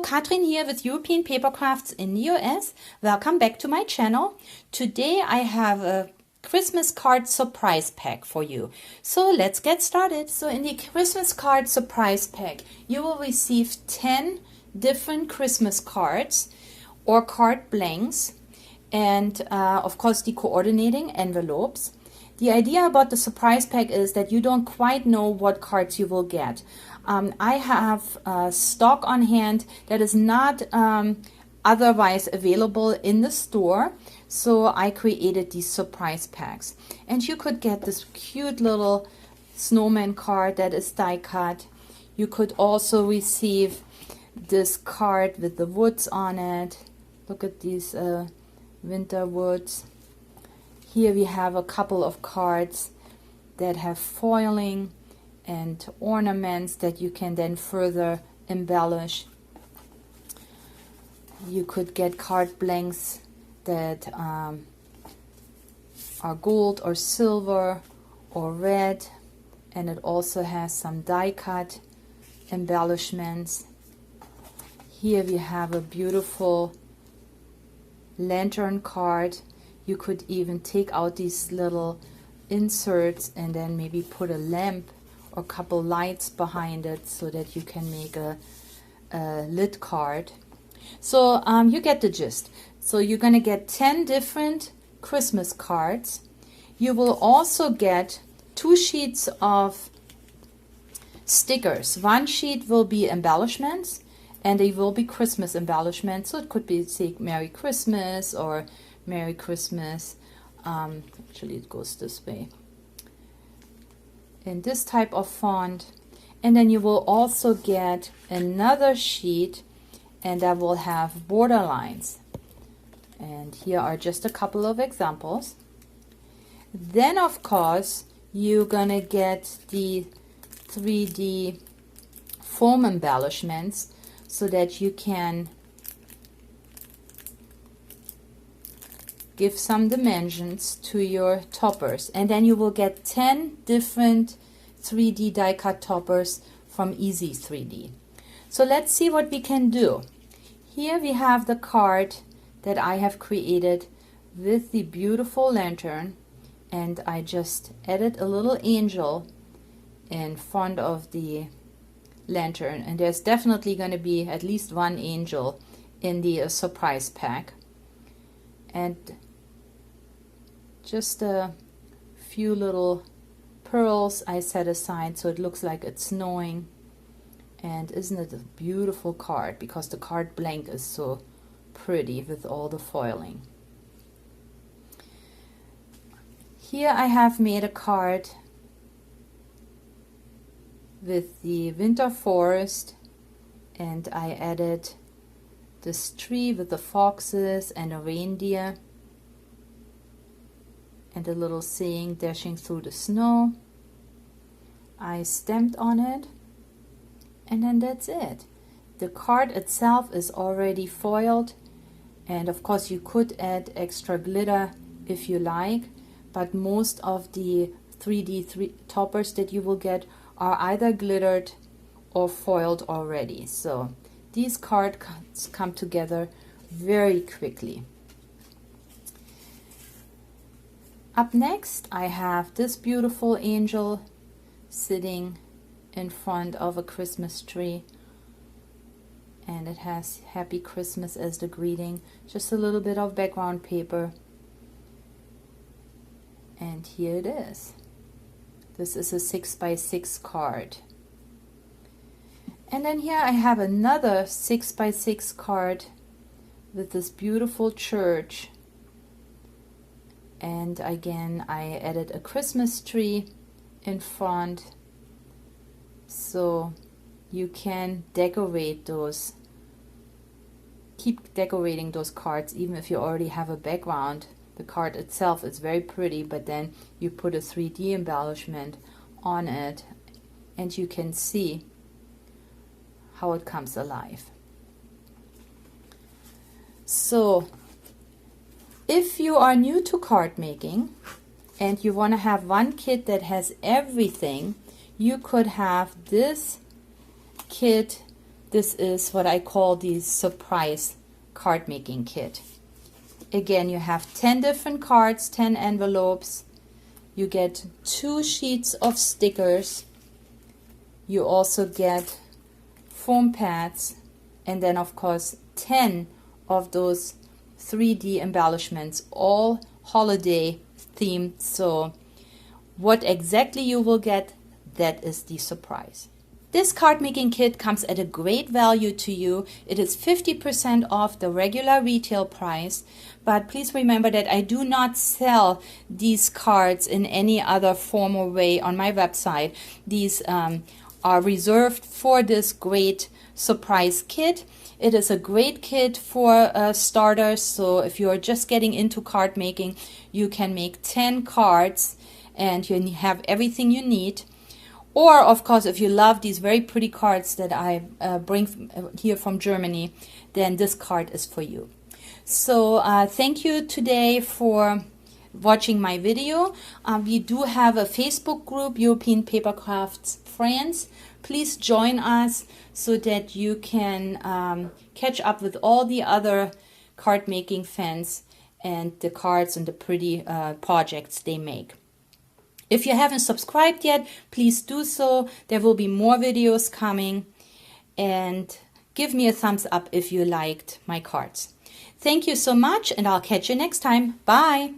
Katrin here with European Papercrafts in the US. Welcome back to my channel. Today I have a Christmas card surprise pack for you. So let's get started. So in the Christmas card surprise pack, you will receive 10 different Christmas cards or card blanks and of course the coordinating envelopes. The idea about the surprise pack is that you don't quite know what cards you will get. I have stock on hand that is not otherwise available in the store, so I created these surprise packs. And you could get this cute little snowman card that is die cut. You could also receive this card with the woods on it. Look at these winter woods. Here we have a couple of cards that have foiling and ornaments that you can then further embellish. You could get card blanks that are gold or silver or red, and it also has some die cut embellishments. Here we have a beautiful lantern card. You could even take out these little inserts and then maybe put a lamp or a couple lights behind it so that you can make a lit card. So you get the gist. So you're going to get 10 different Christmas cards. You will also get 2 sheets of stickers. One sheet will be embellishments and they will be Christmas embellishments. So it could be, say, Merry Christmas or Merry Christmas. Actually it goes this way in this type of font. And then you will also get another sheet and that will have border lines, and here are just a couple of examples. Then of course you're gonna get the 3D foam embellishments so that you can give some dimensions to your toppers, and then you will get 10 different 3D die cut toppers from Easy 3D. So let's see what we can do. Here we have the card that I have created with the beautiful lantern, and I just added a little angel in front of the lantern, and there's definitely going to be at least one angel in the surprise pack. And just a few little pearls I set aside so it looks like it's snowing. And isn't it a beautiful card, because the card blank is so pretty with all the foiling. Here I have made a card with the winter forest, and I added this tree with the foxes and a reindeer and a little saying dashing through the snow. I stamped on it, and then that's it. The card itself is already foiled, and of course you could add extra glitter if you like, but most of the 3D toppers that you will get are either glittered or foiled already. So these cards come together very quickly. Up next I have this beautiful angel sitting in front of a Christmas tree, and it has Happy Christmas as the greeting. Just a little bit of background paper, and here it is. This is a 6x6 card. And then here I have another 6x6 card with this beautiful church, and again I added a Christmas tree in front, so you can decorate those, keep decorating those cards even if you already have a background. The card itself is very pretty, but then you put a 3D embellishment on it and you can see how it comes alive. So if you are new to card making and you want to have one kit that has everything, you could have this kit This is what I call the surprise card making kit. Again, you have 10 different cards, 10 envelopes. You get 2 sheets of stickers. You also get foam pads, and then of course 10 of those 3D embellishments, all holiday themed. So what exactly you will get, that is the surprise. This card making kit comes at a great value to you. It is 50% off the regular retail price, but please remember that I do not sell these cards in any other form or way on my website. These are reserved for this great surprise kit. It is a great kit for starters, so if you are just getting into card making, you can make 10 cards and you have everything you need. Or, of course, if you love these very pretty cards that I bring here from Germany, then this card is for you. So thank you today for watching my video. We do have a Facebook group, European Papercrafts Friends. Please join us so that you can catch up with all the other card making fans and the cards and the pretty projects they make. If you haven't subscribed yet, please do so. There will be more videos coming. And give me a thumbs up if you liked my cards. Thank you so much, and I'll catch you next time. Bye!